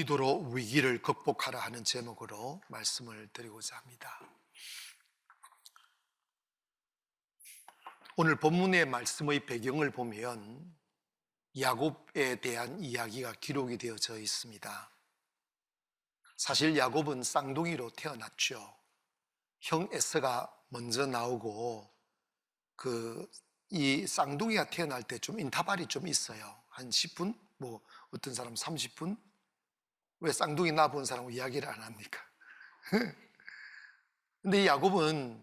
기도로 위기를 극복하라 하는 제목으로 말씀을 드리고자 합니다. 오늘 본문의 말씀의 배경을 보면 야곱에 대한 이야기가 기록이 되어져 있습니다. 사실 야곱은 쌍둥이로 태어났죠. 형 에서가 먼저 나오고 이 쌍둥이가 태어날 때 좀 인터벌이 좀 있어요. 한 10분? 어떤 사람 30분? 왜 쌍둥이 낳아본 사람하고 이야기를 안 합니까? 근데 야곱은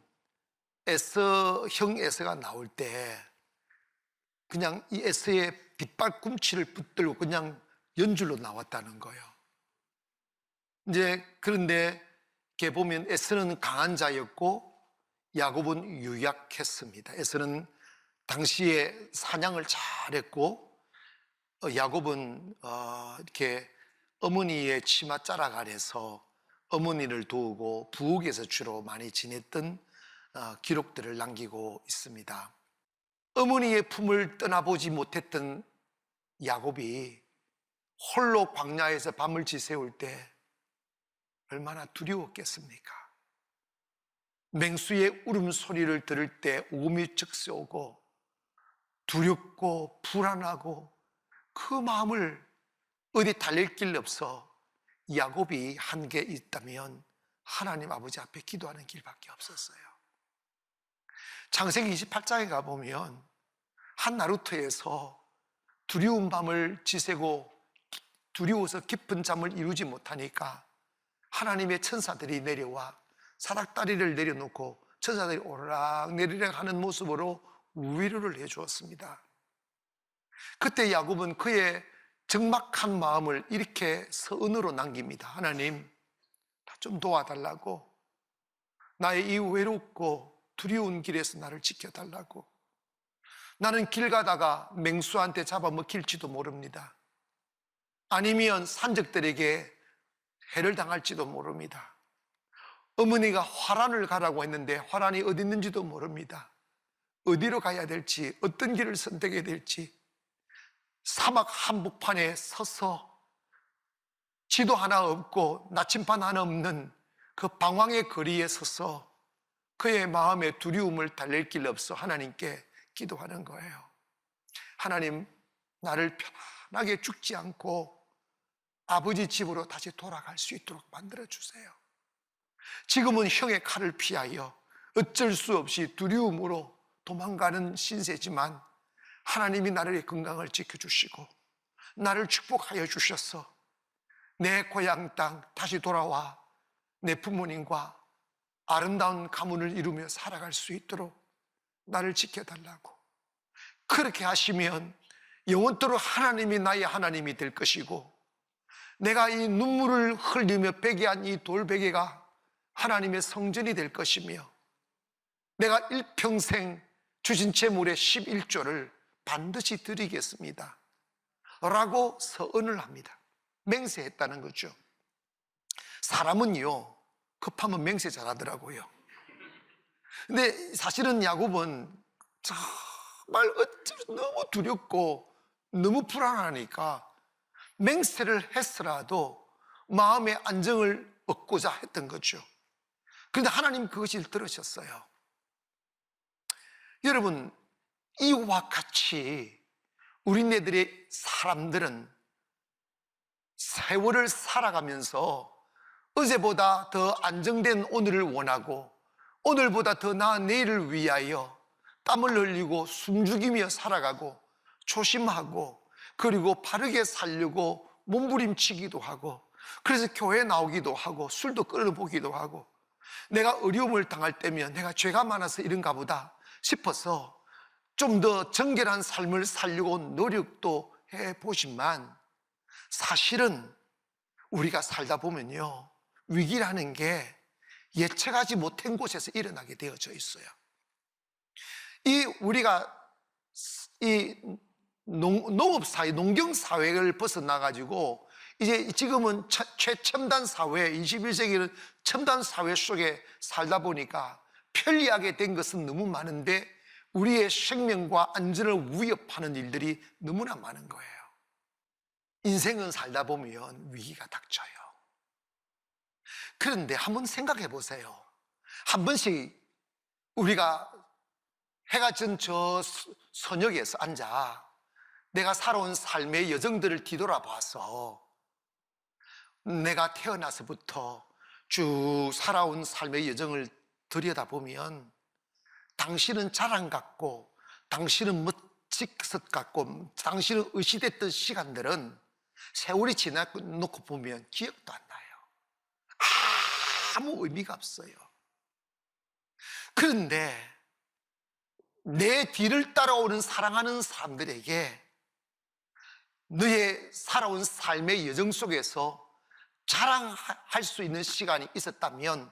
형 에서가 나올 때 그냥 이 에서의 빗발꿈치를 붙들고 그냥 연줄로 나왔다는 거예요. 그런데 이렇게 보면 에서는 강한 자였고 야곱은 유약했습니다. 에서는 당시에 사냥을 잘했고 야곱은 이렇게 어머니의 치맛자락 아래서 어머니를 도우고 부엌에서 주로 많이 지냈던 기록들을 남기고 있습니다. 어머니의 품을 떠나보지 못했던 야곱이 홀로 광야에서 밤을 지새울 때 얼마나 두려웠겠습니까? 맹수의 울음소리를 들을 때 오금이 적셔오고 두렵고 불안하고 그 마음을 어디 달랠 길 없어 야곱이 한 게 있다면 하나님 아버지 앞에 기도하는 길밖에 없었어요. 창세기 28장에 가보면 한 나루터에서 두려운 밤을 지새고 두려워서 깊은 잠을 이루지 못하니까 하나님의 천사들이 내려와 사닥다리를 내려놓고 천사들이 오르락 내리락 하는 모습으로 위로를 해주었습니다. 그때 야곱은 그의 적막한 마음을 이렇게 서은으로 남깁니다. 하나님, 나 좀 도와달라고, 나의 이 외롭고 두려운 길에서 나를 지켜달라고. 나는 길 가다가 맹수한테 잡아먹힐지도 모릅니다. 아니면 산적들에게 해를 당할지도 모릅니다. 어머니가 화란을 가라고 했는데 화란이 어디 있는지도 모릅니다. 어디로 가야 될지, 어떤 길을 선택해야 될지, 사막 한복판에 서서 지도 하나 없고 나침반 하나 없는 그 방황의 거리에 서서 그의 마음의 두려움을 달랠 길 없어 하나님께 기도하는 거예요. 하나님, 나를 편안하게 죽지 않고 아버지 집으로 다시 돌아갈 수 있도록 만들어주세요. 지금은 형의 칼을 피하여 어쩔 수 없이 두려움으로 도망가는 신세지만 하나님이 나를 건강을 지켜주시고 나를 축복하여 주셔서 내 고향 땅 다시 돌아와 내 부모님과 아름다운 가문을 이루며 살아갈 수 있도록 나를 지켜달라고. 그렇게 하시면 영원토록 하나님이 나의 하나님이 될 것이고 내가 이 눈물을 흘리며 베개한 이 돌베개가 하나님의 성전이 될 것이며 내가 일평생 주신 재물의 11조를 반드시 드리겠습니다 라고 서언을 합니다. 맹세했다는 거죠. 사람은요 급하면 맹세 잘하더라고요. 근데 사실은 야곱은 정말 너무 두렵고 너무 불안하니까 맹세를 했으라도 마음의 안정을 얻고자 했던 거죠. 그런데 하나님 그것을 들으셨어요. 여러분, 이와 같이 우리네들의 사람들은 세월을 살아가면서 어제보다 더 안정된 오늘을 원하고 오늘보다 더 나은 내일을 위하여 땀을 흘리고 숨죽이며 살아가고 조심하고 그리고 바르게 살려고 몸부림치기도 하고 그래서 교회 나오기도 하고 술도 끊어보기도 하고 내가 어려움을 당할 때면 내가 죄가 많아서 이런가 보다 싶어서 좀 더 정결한 삶을 살려고 노력도 해보지만 사실은 우리가 살다 보면요 위기라는 게 예측하지 못한 곳에서 일어나게 되어져 있어요. 우리가 농업사회, 농경사회를 벗어나가지고 이제 지금은 최첨단 사회, 21세기는 첨단 사회 속에 살다 보니까 편리하게 된 것은 너무 많은데 우리의 생명과 안전을 위협하는 일들이 너무나 많은 거예요. 인생은 살다 보면 위기가 닥쳐요. 그런데 한번 생각해 보세요. 한 번씩 우리가 해가 진 저 선역에서 앉아 내가 살아온 삶의 여정들을 뒤돌아봐서 내가 태어나서부터 쭉 살아온 삶의 여정을 들여다보면 당신은 자랑 같고 당신은 멋질 것 같고 당신은 의시됐던 시간들은 세월이 지나놓고 보면 기억도 안 나요. 아무 의미가 없어요. 그런데 내 뒤를 따라오는 사랑하는 사람들에게 너의 살아온 삶의 여정 속에서 자랑할 수 있는 시간이 있었다면,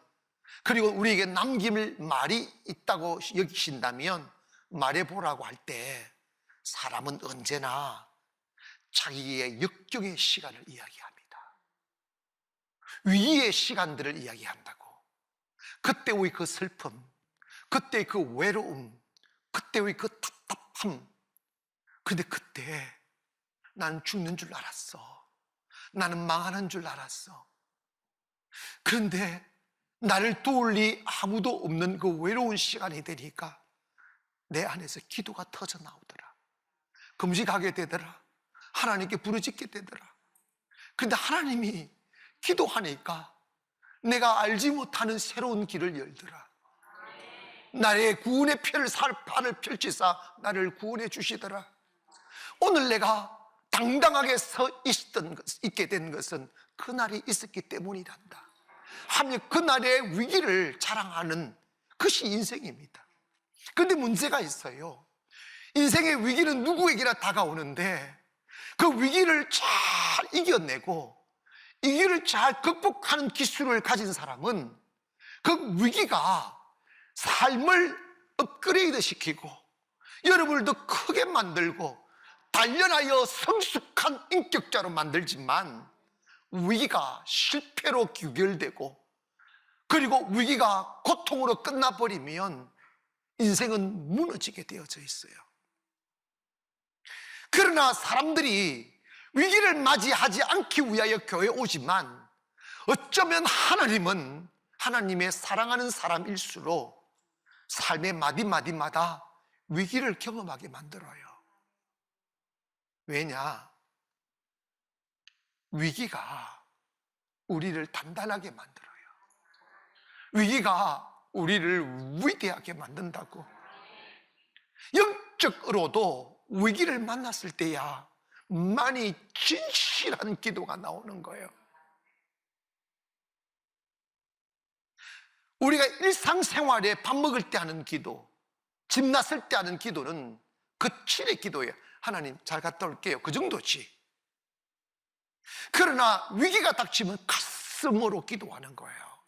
그리고 우리에게 남길 말이 있다고 여기신다면 말해보라고 할 때 사람은 언제나 자기의 역경의 시간을 이야기합니다. 위기의 시간들을 이야기한다고. 그때의 그 슬픔, 그때의 그 외로움, 그때의 그 답답함. 근데 그때 나는 죽는 줄 알았어. 나는 망하는 줄 알았어. 그런데 나를 도울리 아무도 없는 그 외로운 시간이 되니까 내 안에서 기도가 터져 나오더라. 금식하게 되더라. 하나님께 부르짖게 되더라. 그런데 하나님이 기도하니까 내가 알지 못하는 새로운 길을 열더라. 나의 구원의 팔을 펼치사 나를 구원해 주시더라. 오늘 내가 당당하게 있게 된 것은 그날이 있었기 때문이란다 하며 그날의 위기를 자랑하는 것이 인생입니다. 그런데 문제가 있어요. 인생의 위기는 누구에게나 다가오는데 그 위기를 잘 이겨내고 이 위기를 잘 극복하는 기술을 가진 사람은 그 위기가 삶을 업그레이드 시키고 여러분을 더 크게 만들고 단련하여 성숙한 인격자로 만들지만, 위기가 실패로 귀결되고 그리고 위기가 고통으로 끝나버리면 인생은 무너지게 되어져 있어요. 그러나 사람들이 위기를 맞이하지 않기 위하여 교회에 오지만 어쩌면 하나님은 하나님의 사랑하는 사람일수록 삶의 마디마디마다 위기를 경험하게 만들어요. 왜냐? 위기가 우리를 단단하게 만들어요. 위기가 우리를 위대하게 만든다고. 영적으로도 위기를 만났을 때야 많이 진실한 기도가 나오는 거예요. 우리가 일상생활에 밥 먹을 때 하는 기도, 집 났을 때 하는 기도는 거칠의 기도예요. 하나님 잘 갔다 올게요, 그 정도지. 그러나 위기가 닥치면 가슴으로 기도하는 거예요.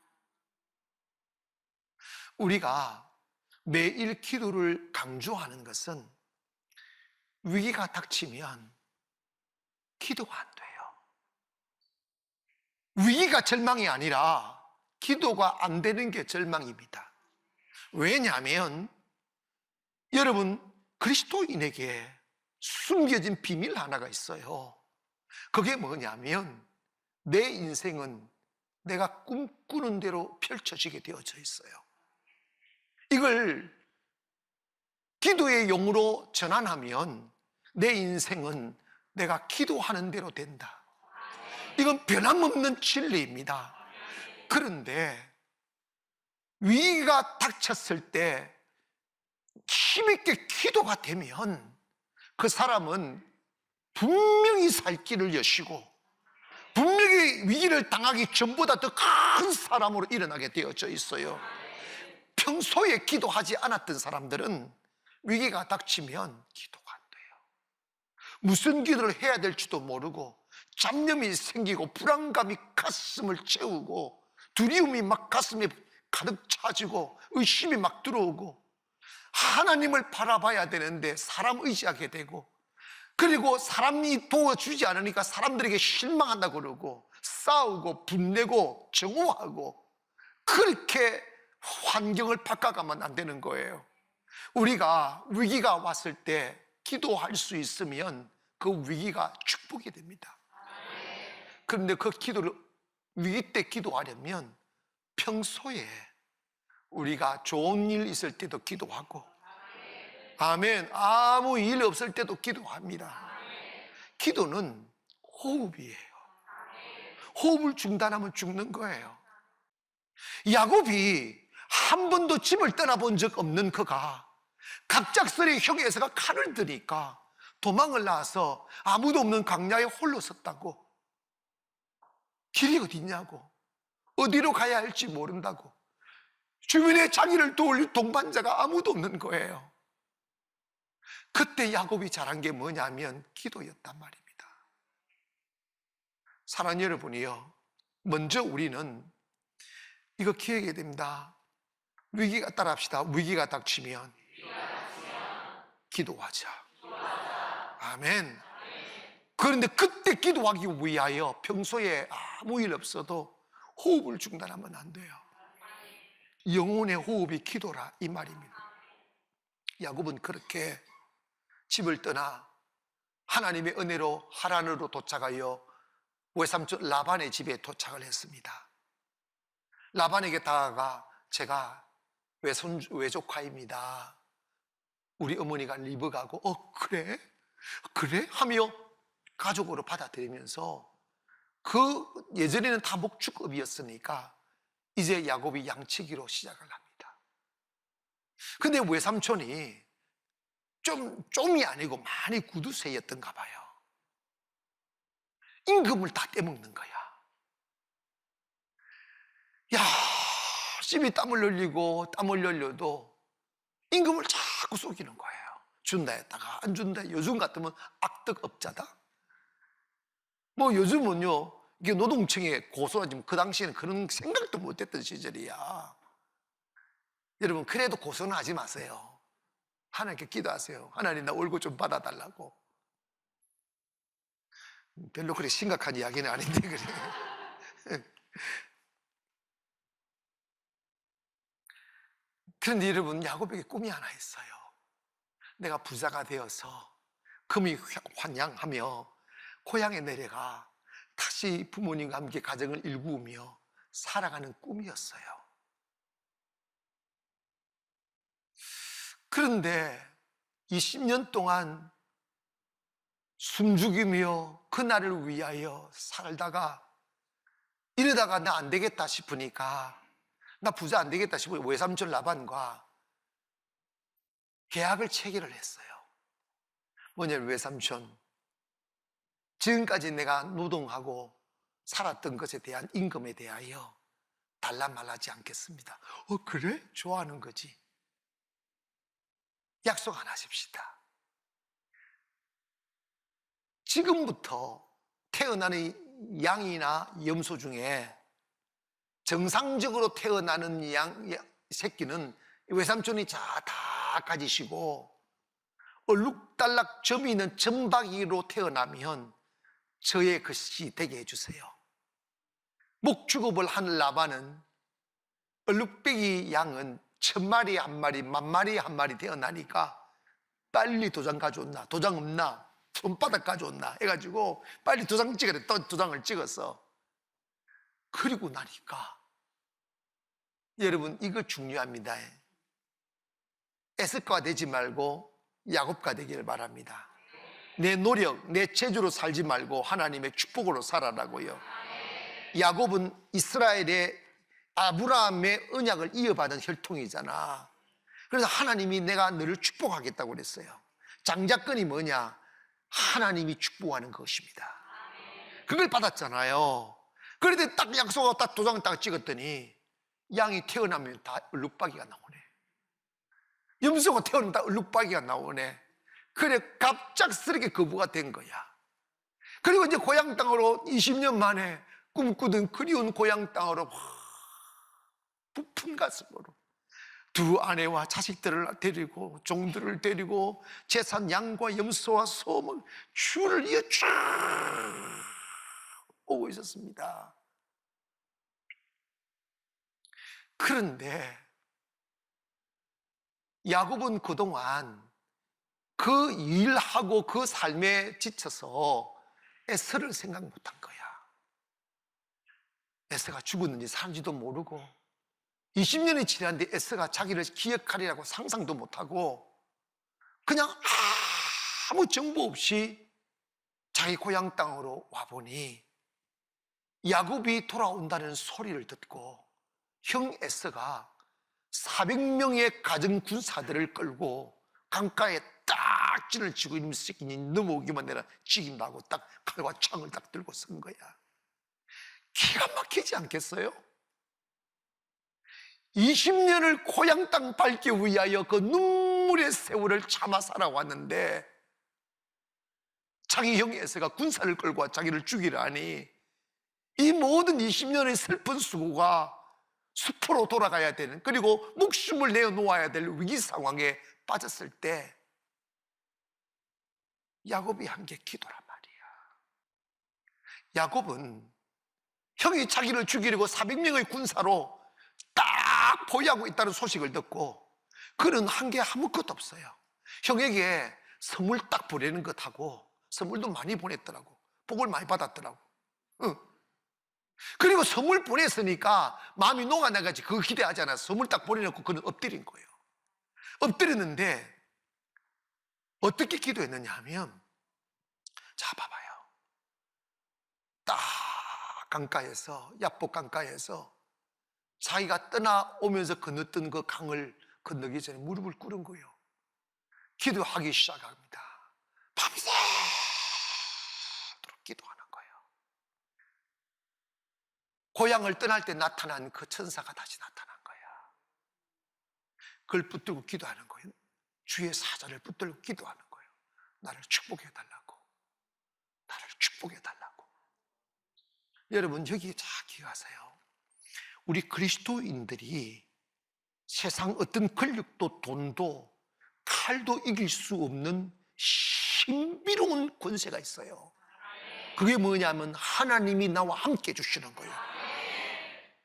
우리가 매일 기도를 강조하는 것은 위기가 닥치면 기도가 안 돼요. 위기가 절망이 아니라 기도가 안 되는 게 절망입니다. 왜냐하면 여러분, 그리스도인에게 숨겨진 비밀 하나가 있어요. 그게 뭐냐면 내 인생은 내가 꿈꾸는 대로 펼쳐지게 되어져 있어요. 이걸 기도의 용어로 전환하면 내 인생은 내가 기도하는 대로 된다. 이건 변함없는 진리입니다. 그런데 위기가 닥쳤을 때 힘있게 기도가 되면 그 사람은 분명히 살 길을 여시고 분명히 위기를 당하기 전보다 더 큰 사람으로 일어나게 되어져 있어요. 평소에 기도하지 않았던 사람들은 위기가 닥치면 기도가 안 돼요. 무슨 기도를 해야 될지도 모르고 잡념이 생기고 불안감이 가슴을 채우고 두려움이 막 가슴에 가득 차지고 의심이 막 들어오고 하나님을 바라봐야 되는데 사람 의지하게 되고, 그리고 사람이 도와주지 않으니까 사람들에게 실망한다고 그러고 싸우고 분내고 정오하고, 그렇게 환경을 바꿔가면 안 되는 거예요. 우리가 위기가 왔을 때 기도할 수 있으면 그 위기가 축복이 됩니다. 그런데 그 기도를 위기 때 기도하려면 평소에 우리가 좋은 일 있을 때도 기도하고, 아멘, 아무 일 없을 때도 기도합니다. 기도는 호흡이에요. 호흡을 중단하면 죽는 거예요. 야곱이 한 번도 집을 떠나본 적 없는 그가 갑작스레 형의 에서가 칼을 드니까 도망을 나와서 아무도 없는 광야에 홀로 섰다고. 길이 어디 있냐고, 어디로 가야 할지 모른다고. 주변에 자기를 도울 동반자가 아무도 없는 거예요. 그때 야곱이 잘한 게 뭐냐면 기도였단 말입니다. 사랑하는 여러분이요, 먼저 우리는 이거 기억해야 됩니다. 위기가 따라합시다. 위기가 닥치면 기도하자. 아멘. 그런데 그때 기도하기 위하여 평소에 아무 일 없어도 호흡을 중단하면 안 돼요. 영혼의 호흡이 기도라, 이 말입니다. 야곱은 그렇게 집을 떠나 하나님의 은혜로 하란으로 도착하여 외삼촌 라반의 집에 도착을 했습니다. 라반에게 다가가 제가 외조카입니다. 우리 어머니가 리브가고 그래? 그래? 하며 가족으로 받아들이면서, 그 예전에는 다 목축업이었으니까 이제 야곱이 양치기로 시작을 합니다. 근데 외삼촌이 좀이 아니고 많이 구두쇠였던가 봐요. 임금을 다 떼먹는 거야. 열심히 땀을 흘리고 땀을 흘려도 임금을 자꾸 속이는 거예요. 준다 했다가 안 준다. 요즘 같으면 악덕업자다. 뭐 요즘은요, 이게 노동청에 고소하지만 그 당시에는 그런 생각도 못했던 시절이야. 여러분, 그래도 고소는 하지 마세요. 하나님께 기도하세요. 하나님, 나 월급 좀 받아달라고. 별로 그렇게 심각한 이야기는 아닌데 그래. 그런데 여러분, 야곱에게 꿈이 하나 있어요. 내가 부자가 되어서 금이 환양하며 고향에 내려가 다시 부모님과 함께 가정을 일구며 살아가는 꿈이었어요. 그런데 20년 동안 숨죽이며 그날을 위하여 살다가 이러다가 나 안 되겠다 싶으니까, 나 부자 안 되겠다 싶으니 외삼촌 라반과 계약을 체결을 했어요. 뭐냐면, 외삼촌, 지금까지 내가 노동하고 살았던 것에 대한 임금에 대하여 달라 말하지 않겠습니다. 그래? 좋아하는 거지. 약속 안 하십시다. 지금부터 태어나는 양이나 염소 중에 정상적으로 태어나는 새끼는 외삼촌이 다 가지시고, 얼룩달락 점이 있는 점박이로 태어나면 저의 것이 되게 해주세요. 목축업을 한 라반은 얼룩배기 양은 1000마리 한 마리, 10,000마리 한 마리 태어나니까 빨리 도장 가져온나, 도장 없나, 손바닥 가져온나 해가지고 빨리 도장 찍으래. 또 도장을 찍었어. 그리고 나니까, 여러분, 이거 중요합니다. 에스카가 되지 말고 야곱가 되기를 바랍니다. 내 노력, 내 체주로 살지 말고 하나님의 축복으로 살아라고요. 야곱은 이스라엘의 아브라함의 언약을 이어받은 혈통이잖아. 그래서 하나님이 내가 너를 축복하겠다고 그랬어요. 장자권이 뭐냐? 하나님이 축복하는 것입니다. 그걸 받았잖아요. 그런데 딱 약속하고 딱 도장을 딱 찍었더니 양이 태어나면 다 얼룩박이가 나오네. 염소가 태어나면 다 얼룩박이가 나오네. 그래, 갑작스럽게 거부가 된 거야. 그리고 이제 고향 땅으로 20년 만에 꿈꾸던 그리운 고향 땅으로 부푼 가슴으로 두 아내와 자식들을 데리고, 종들을 데리고 재산 양과 염소와 소를 줄을 이어 쫙 오고 있었습니다. 그런데 야곱은 그동안 그 일하고 그 삶에 지쳐서 에서를 생각 못한 거야. 에서가 죽었는지 사는지도 모르고 20년이 지났는데 에서가 자기를 기억하리라고 상상도 못하고 그냥 아무 정보 없이 자기 고향 땅으로 와보니 야곱이 돌아온다는 소리를 듣고 형 에서가 400명의 가정 군사들을 끌고 강가에 딱 진을 치고 이놈 새끼니 넘어오기만 내라 죽인다고 딱 칼과 창을 딱 들고 선 거야. 기가 막히지 않겠어요? 20년을 고향 땅 밟기 위하여 그 눈물의 세월을 참아 살아왔는데 자기 형 에서가 군사를 끌고 와 자기를 죽이려 하니 이 모든 20년의 슬픈 수고가 숲으로 돌아가야 되는, 그리고 목숨을 내어놓아야 될 위기 상황에 빠졌을 때 야곱이 한 게 기도란 말이야. 야곱은 형이 자기를 죽이려고 400명의 군사로 딱 포위하고 있다는 소식을 듣고 그는 한 게 아무것도 없어요. 형에게 선물 딱 보내는 것하고, 선물도 많이 보냈더라고. 복을 많이 받았더라고. 그리고 선물 보냈으니까 마음이 녹아나가지 그거 기대하지 않아서 선물 딱 보내놓고 그는 엎드린 거예요. 엎드렸는데 어떻게 기도했느냐 하면, 자 봐봐요. 딱 강가에서, 야복 강가에서 자기가 떠나오면서 건넜던 그 강을 건너기 전에 무릎을 꿇은 거예요. 기도하기 시작합니다. 밤새도록 기도하는 거예요. 고향을 떠날 때 나타난 그 천사가 다시 나타난 거야. 그걸 붙들고 기도하는 거예요. 주의 사자를 붙들고 기도하는 거예요. 나를 축복해 달라고, 나를 축복해 달라고. 여러분 여기 잘 기억하세요. 우리 그리스도인들이 세상 어떤 권력도 돈도 칼도 이길 수 없는 신비로운 권세가 있어요. 그게 뭐냐면 하나님이 나와 함께 해주시는 거예요.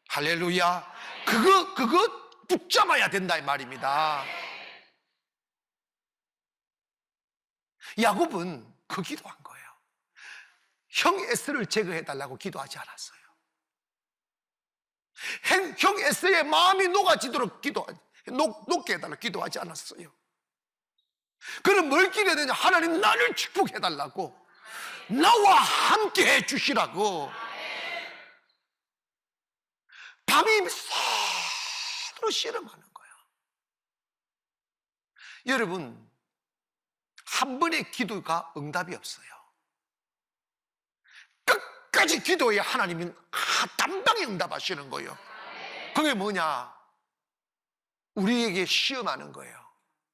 할렐루야. 그거 붙잡아야 된다 이 말입니다. 야곱은 그 기도한 거예요. 형 에서를 제거해달라고 기도하지 않았어요. 형 에서의 마음이 녹아지도록 녹게 해달라고 기도하지 않았어요. 그는 뭘 기도했느냐? 하나님 나를 축복해달라고, 나와 함께 해주시라고. 밤이 새로 씨름하는 거예요. 여러분, 한 번의 기도가 응답이 없어요. 끝까지 기도해야 하나님은 단방에 응답하시는 거예요. 그게 뭐냐? 우리에게 시험하는 거예요.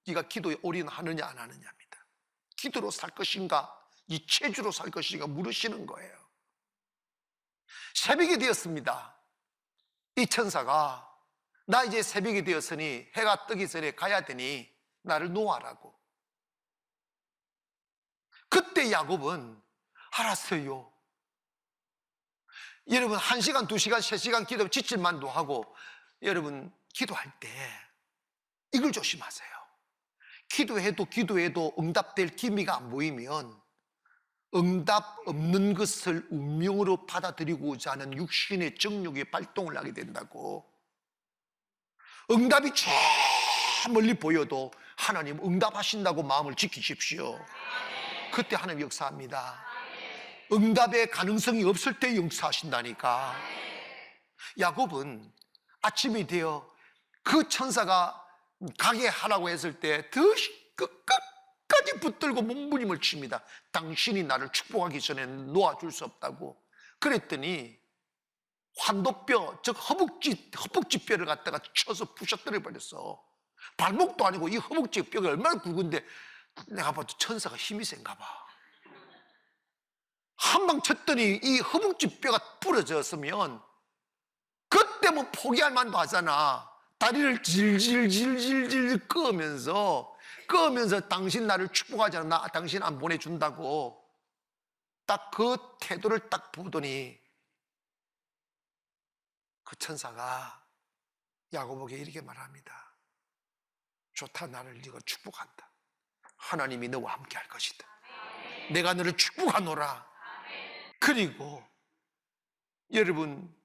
네가 기도에 올인하느냐 안 하느냐입니다. 기도로 살 것인가 이 체주로 살 것인가 물으시는 거예요. 새벽이 되었습니다. 이 천사가 나 이제 새벽이 되었으니 해가 뜨기 전에 가야 되니 나를 놓아라고. 그때 야곱은 알았어요. 여러분 1시간, 2시간, 3시간 기도 지칠만도 하고, 여러분 기도할 때 이걸 조심하세요. 기도해도 응답될 기미가 안 보이면 응답 없는 것을 운명으로 받아들이고자 하는 육신의 정욕이 발동을 하게 된다고. 응답이 저 멀리 보여도 하나님 응답하신다고 마음을 지키십시오. 그때 하나님 역사합니다. 응답의 가능성이 없을 때 역사하신다니까. 야곱은 아침이 되어 그 천사가 가게 하라고 했을 때 더 끝까지 붙들고 몸부림을 칩니다. 당신이 나를 축복하기 전에 놓아줄 수 없다고. 그랬더니 환도뼈, 즉 허벅지 뼈를 갖다가 쳐서 부셔뜨려 버렸어. 발목도 아니고 이 허벅지 뼈가 얼마나 굵은데 내가 봐도 천사가 힘이 센가 봐. 한 방 쳤더니 이 허벅지 뼈가 부러졌으면 그때 뭐 포기할 만도 하잖아. 다리를 질질질질질 끄면서 당신 나를 축복하지 않아, 나 당신 안 보내준다고 딱 그 태도를 딱 보더니 그 천사가 야곱에게 이렇게 말합니다. 좋다, 나를 네가 축복한다. 하나님이 너와 함께 할 것이다. 내가 너를 축복하노라. 그리고 여러분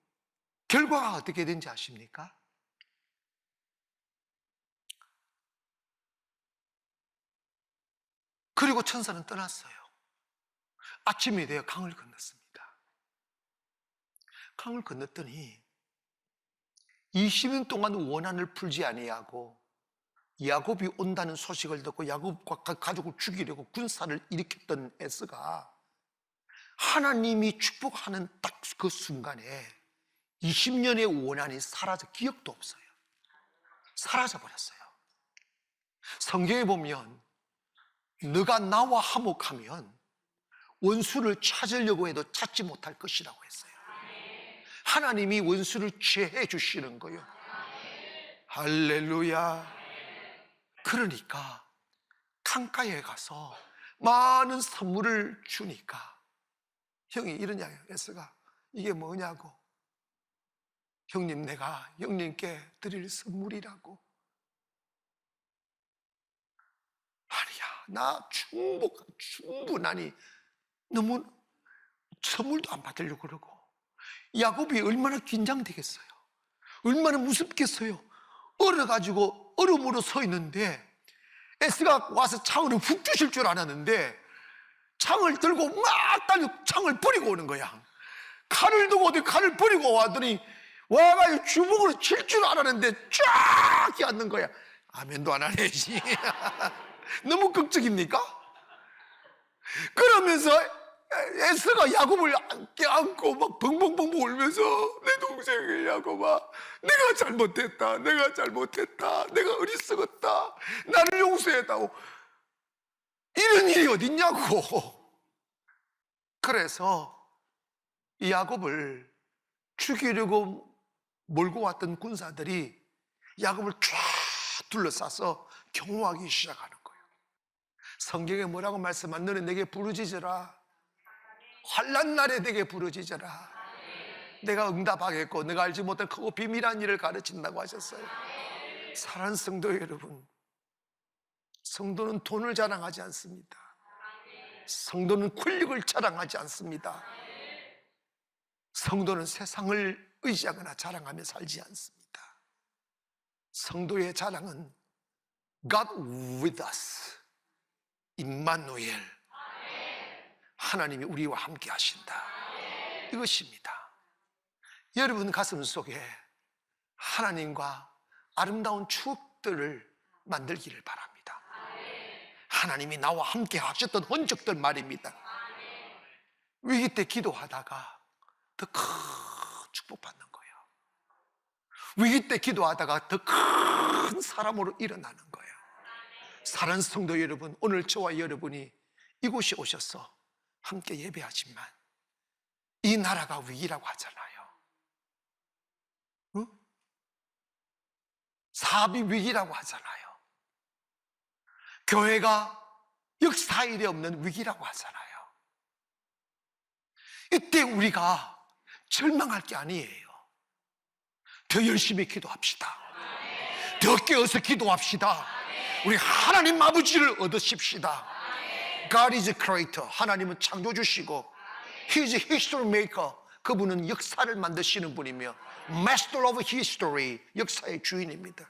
결과가 어떻게 된지 아십니까? 그리고 천사는 떠났어요. 아침이 되어 강을 건넜습니다. 강을 건넜더니 20년 동안 원한을 풀지 아니하고 야곱이 온다는 소식을 듣고 야곱과 가족을 죽이려고 군사를 일으켰던 에스가 하나님이 축복하는 딱 그 순간에 20년의 원한이 사라져, 기억도 없어요. 사라져 버렸어요. 성경에 보면 너가 나와 화목하면 원수를 찾으려고 해도 찾지 못할 것이라고 했어요. 하나님이 원수를 제해 주시는 거예요. 할렐루야. 그러니까 강가에 가서 많은 선물을 주니까 형이 이런 이야기예요. 에스가 이게 뭐냐고. 형님, 내가 형님께 드릴 선물이라고. 아니야, 나 충분하니 너무 선물도 안 받으려고 그러고. 야곱이 얼마나 긴장되겠어요. 얼마나 무섭겠어요. 얼어가지고 얼음으로 서 있는데 에스가 와서 창을 훅 주실 줄 알았는데 창을 들고 막 달려 창을 버리고 오는 거야. 칼을 두고 어디 칼을 버리고 왔더니 와가 주먹으로 칠 줄 알았는데 쫙 앉는 거야. 아멘도 안 하네지. 너무 극적입니까? 그러면서 에스가 야곱을 안고 막 벙벙벙벙 울면서 내 동생 야곱아, 내가 잘못했다, 내가 어리석었다, 나를 용서해다오. 이런 일이 어딨냐고. 그래서 이 야곱을 죽이려고 몰고 왔던 군사들이 야곱을 쫙 둘러싸서 경호하기 시작하는 거예요. 성경에 뭐라고 말씀한, 너는 내게 부르짖으라, 환난 날에 내게 부르짖으라, 내가 응답하겠고 내가 알지 못한 크고 비밀한 일을 가르친다고 하셨어요. 사랑하는 성도 여러분, 성도는 돈을 자랑하지 않습니다. 성도는 권력을 자랑하지 않습니다. 성도는 세상을 의지하거나 자랑하며 살지 않습니다. 성도의 자랑은 God with us, 임마누엘, 하나님이 우리와 함께 하신다, 이것입니다. 여러분 가슴 속에 하나님과 아름다운 추억들을 만들기를 바랍니다. 하나님이 나와 함께 하셨던 흔적들 말입니다. 위기 때 기도하다가 더 큰 축복받는 거예요. 위기 때 기도하다가 더 큰 사람으로 일어나는 거예요. 사랑하는 성도 여러분, 오늘 저와 여러분이 이곳에 오셔서 함께 예배하지만 이 나라가 위기라고 하잖아요. 응? 사업이 위기라고 하잖아요. 교회가 역사 일이 없는 위기라고 하잖아요. 이때 우리가 절망할 게 아니에요. 더 열심히 기도합시다. 더 깨어서 기도합시다. 우리 하나님 아버지를 얻으십시다. God is a creator. 하나님은 창조주시고 He is a history maker. 그분은 역사를 만드시는 분이며 Master of history, 역사의 주인입니다.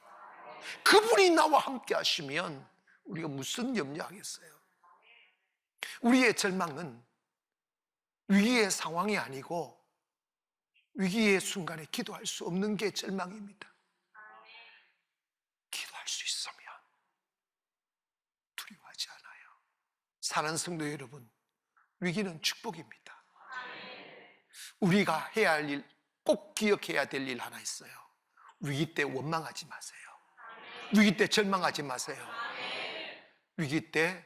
그분이 나와 함께 하시면 우리가 무슨 염려하겠어요? 우리의 절망은 위기의 상황이 아니고 위기의 순간에 기도할 수 없는 게 절망입니다. 기도할 수 있으면 두려워하지 않아요. 사랑하는 성도 여러분, 위기는 축복입니다. 우리가 해야 할 일, 꼭 기억해야 될 일 하나 있어요. 위기 때 원망하지 마세요. 위기 때 절망하지 마세요. 위기 때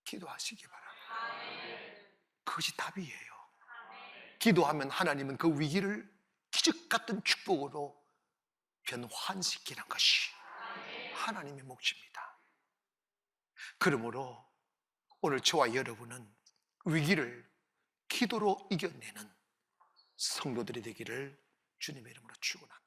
기도하시기 바랍니다. 그것이 답이에요. 기도하면 하나님은 그 위기를 기적 같은 축복으로 변환시키는 것이 하나님의 몫입니다. 그러므로 오늘 저와 여러분은 위기를 기도로 이겨내는 성도들이 되기를 주님의 이름으로 축원합니다.